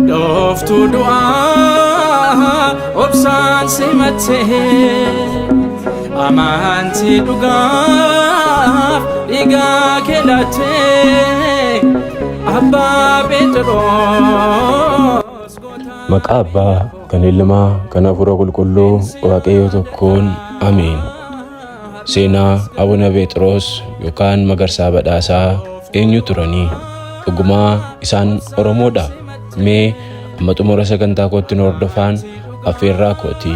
Doftu du'a obsaan simate amanti dhugaaf dhiigaa kelate Abba Phexros Maqaa Abbaa kan Ilmaa kan Hafuura Qulqulluu Waaqayyo tokkoon Amiin. Seenaa Abuna Phexros yookaan Magarsaa Badhaasaa eenyu turanii? Dhugumaa isaan Oromoodha? Mee amma xumura sagantaa kootti nu hordofaan affeerraa kooti.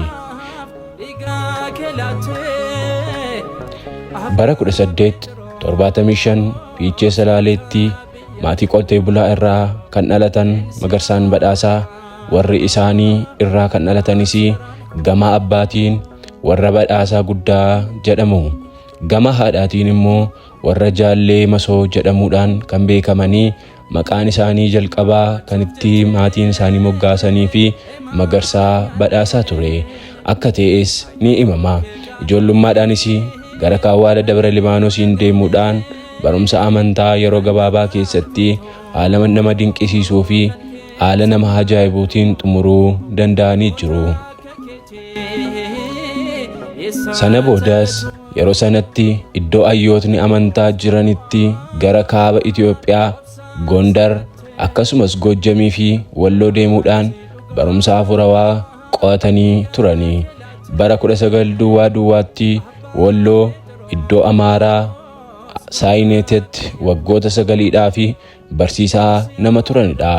Bara 1875 Fiichee Salaaleetti maatii qotee bulaa irraa kan dhalatan Magarsaan Badhaasaa warri isaanii irraa kan dhalatanis gama abbaatiin warra Badhaasaa Guddaa jedhamu, gama haadhaatiin immoo warra Jaallee Masoo jedhamuudhaan kan beekamanii maqaan isaanii jalqabaa kan itti maatiin isaanii moggaasanii fi Magarsaa Badhaasaa ture. Akka ta'es ni himama. Ijoollummaadhaanis gara Kaawwaala Dabra Libaanoosiin deemuudhaan barumsa amantaa yeroo gabaabaa keessatti haala nama dinqisiisuu fi haala nama ajaa'ibuutiin xumuruu danda'anii jiru. Sana boodas yeroo sanatti iddoo hayyootni amantaa jiranitti gara kaaba Itoophiyaa Gondar akkasumas Gojjamii fi Walloo deemuudhaan barumsa hafuurawaa qo'atanii turanii. Bara 19 duwwaatti Walloo iddoo Amaaraa Saayineetetti waggoota 9 fi barsiisaa nama turanidha.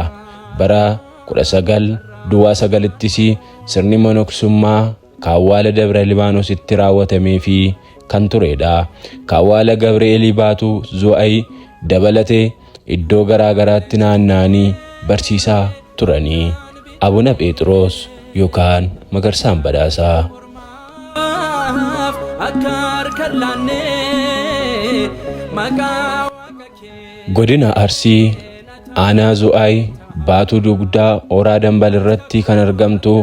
Bara 1909ttis sirni monoksummaa Kaawwaala Dabra Libaanoositti raawwatamee fi kan turedha. Kaawwaala Gabreelii Baatuu Zu'ay dabalatee iddoo garaagaraatti naanna'anii barsiisaa turanii. Abuna Phexros yookaan Magarsaan Badhaasaa. Godina Arsii Aanaa Zu'ay Baatuu Dugdaa Oraa Dambal irratti kan argamtu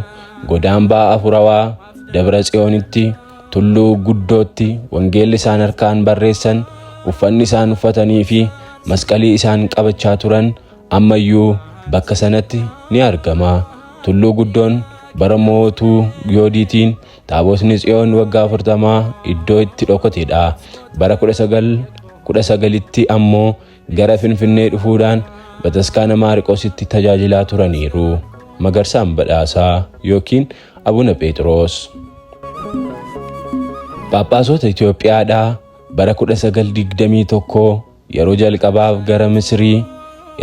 Godaambaa Afurawaa Dabra Tsiyoonitti Tulluu Guddootti wangeelli isaan harkaan barreessan, uffanni isaan uffatanii fi masqalii isaan qabachaa turan ammayyuu bakka sanatti ni argama. Tulluu Guddoon bara mootuu Yoodiitiin Taabotni Tsiyoon waggaa 40 iddoo itti dhokatedha. Bara 1919tti ammoo gara Finfinnee dhufuudhaan Bataskaana Maariqoositti tajaajilaa turaniiru. Magarsaan Badhaasaa yookiin Abuna Phexros. Phaaphaasota Itoophiyaadhaa bara 1921 yeroo jalqabaaf gara Misrii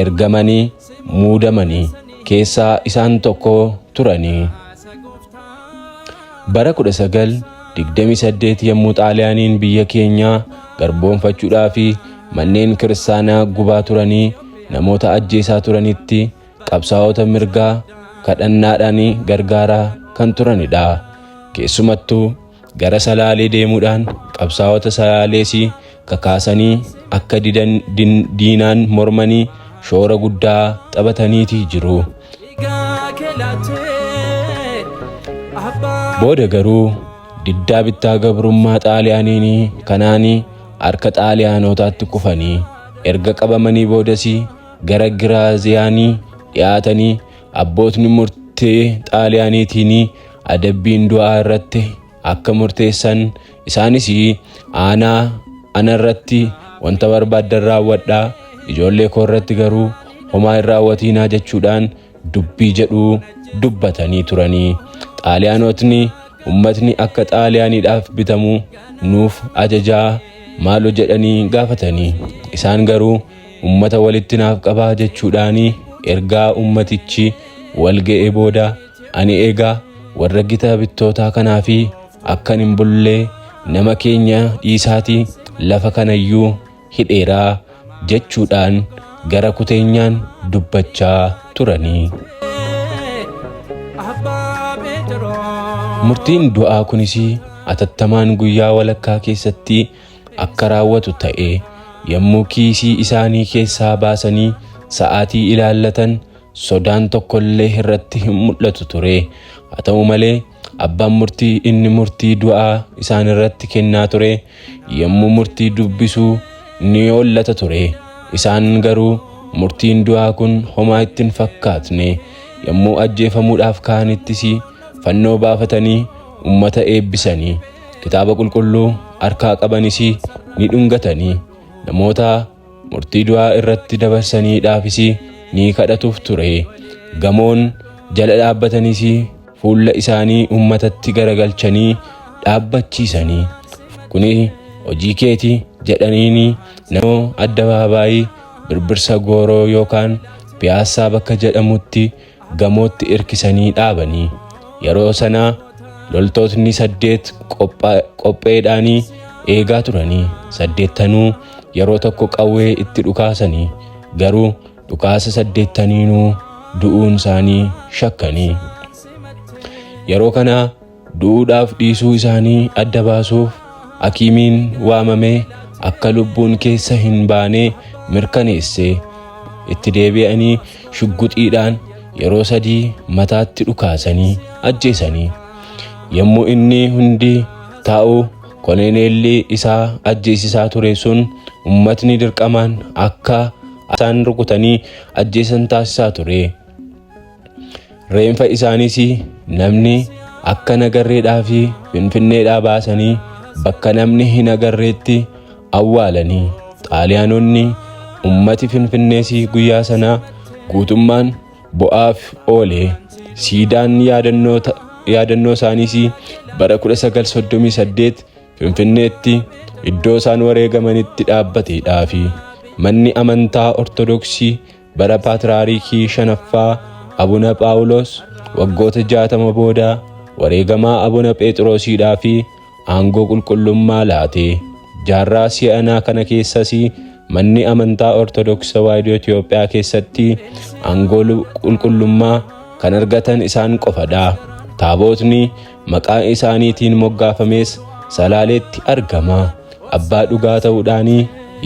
ergamanii muudamanii keessaa isaan tokko turanii. Bara 1928 yommuu Xaaliyaaniin biyya keenyaa garboomfachuudhaa fi manneen kiristaanaa gubaa turanii namoota ajjeesaa turanitti qabsaa'ota mirgaa kadhannaadhaan gargaaraa kan turanidha. Keessumattuu gara Salaalee deemuudhaan qabsaa'ota Salaalees kakaasanii akka diinaan mormanii shoora guddaa taphataniitii jiru. Booda garuu diddaa bittaa gabrummaa Xaaliyaaniin kanaanii harka Xaaliyaanotaatti kufanii erga qabamanii boodas gara Giraaziyaanii dhiyaatanii abbootni murtee Xaaliyaaniitiin adabbiin du'aa irratti akka murteessan, isaanis ana irratti wanta barbaadan raawwadhaa, ijoollee koo irratti garuu homaa hin raawwatinaa jechuudhaan dubbii jedhuu dubbatanii turanii. Xaaliyaanotni ummatni akka Xaaliyaaniidhaaf bitamu nuuf ajajaa maaloo jedhanii gaafatanii, isaan garuu ummata walitti naaf qabaa jechuudhaan ergaa ummatichi wal ga'ee booda ani eegaa warra gita bittootaa kanaa fi akkan hin bullee nama keenya dhiisaatii lafa kanayyuu hidheeraa jechuudhaan gara kuteenyaan dubbachaa turanii. Murtiin du'aa kunis atattamaan guyyaa walakkaa keessatti akka raawwatu ta'e. Yommuu kiisii isaanii keessaa baasanii sa'aatii ilaallatan sodaan tokkollee irratti hin mul'atu ture. Haa ta'u malee abbaan murtii inni murtii du'aa isaan irratti kennaa ture yommuu murtii dubbisuu ni hollata ture. Isaan garuu murtiin du'aa kun homaa ittiin fakkaatne yommuu ajjeefamuudhaaf ka'anittis fannoo baafatanii ummata eebbisanii kitaaba qulqulluu harkaa qabanis ni dhungatanii namoota murtii du'aa irratti dabarsaniidhaafis ni kadhatuuf ture. Gamoon jala dhaabbataniis fuula isaanii ummatatti garagalchanii dhaabbachiisanii kuni hojii keeti jedhaniini namoo addabaabaayii birbirsa gooroo yookaan piyaasaa bakka jedhamutti gamootti irkisanii dhaabanii. Yeroo sanaa loltootni 8 qopheedhaanii eegaa turanii 8 yeroo tokko qawwee itti dhukaasanii garuu dhukaasa 8 du'uun isaanii shakkanii. Yeroo kana du'uudhaaf dhiisuu isaanii adda baasuuf hakiimiin waamamee akka lubbuun keessa hin baane mirkaneesse. Itti deebi'anii shugguxiidhaan yeroo 3 mataatti dhukaasanii ajjeesanii. Yommuu inni hundi taa'u kolonelli isaa ajjeesisaa ture sun ummatni dirqamaan akka isaan rukutanii ajjeesan taasisaa ture. Reenfa isaaniis namni akka nagarreedhaa fi finfinneedhaa baasanii bakka namni hin agarreetti awwaalanii. Xaaliyaanonni ummati finfinnees guyyaa sanaa guutummaan bo'aaf oole. Siidaan yaadannoo isaaniis bara 1938 finfinneetti iddoo isaan wareegamanitti dhaabbateedhaa fi manni amantaa ortodoksii bara paatriyaarkii 5ffaa Abuna Phaawulos waggoota 60 booda wareegamaa Abuna Phexrosiidhaa fi aangoo qulqullummaa laate. Jaarraa si'anaa kana keessas manni amantaa ortodoksii Tawaahidoo Itoophiyaa keessatti aangoo qulqullummaa kan argatan isaan qofadha. Taabotni maqaa isaaniitiin moggaafames Salaaleetti argama. Abbaa dhugaa ta'uudhaan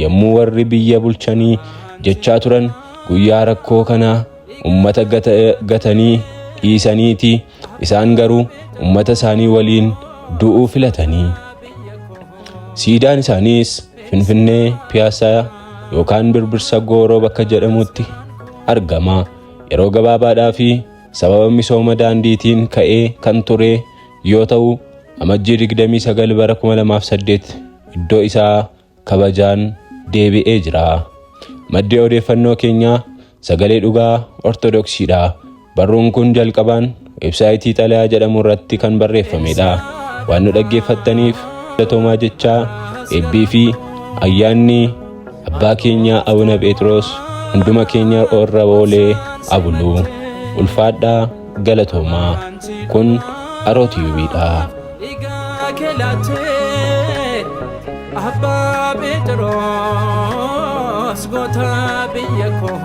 yommuu warri biyya bulchanii jechaa turan guyyaa rakkoo kana ummata gatanii dhiisaniiti isaan garuu ummata isaanii waliin du'uu filatanii. Siidaan isaaniis Finfinnee Piyaasaa yookaan birbirsa gooroo bakka jedhamutti argama. Yeroo gabaabaadhaa fi sababa misooma daandiitiin ka'ee kan ture yoo ta'u amajjii 29 bara 2008 iddoo isaa kabajaan deebi'ee jira. Maddi odeeffannoo keenyaa Sagalee Dhugaa Ortodoksiidha. Barruun kun jalqabaan websaayitii Xalayaa jedhamu irratti kan barreeffamedha. Waan nu dhaggeeffattaniif galatoomaa jechaa eebbii fi ayyaanni abbaa keenya Abuna Phexros hunduma keenya irra oolee abulu. Ulfaadhaa galatoomaa. Kun Aroo TV'dha. Abbaa Phexros goota biyya koo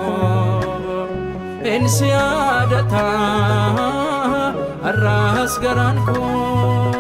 ensi yaadata arraas garaan koo.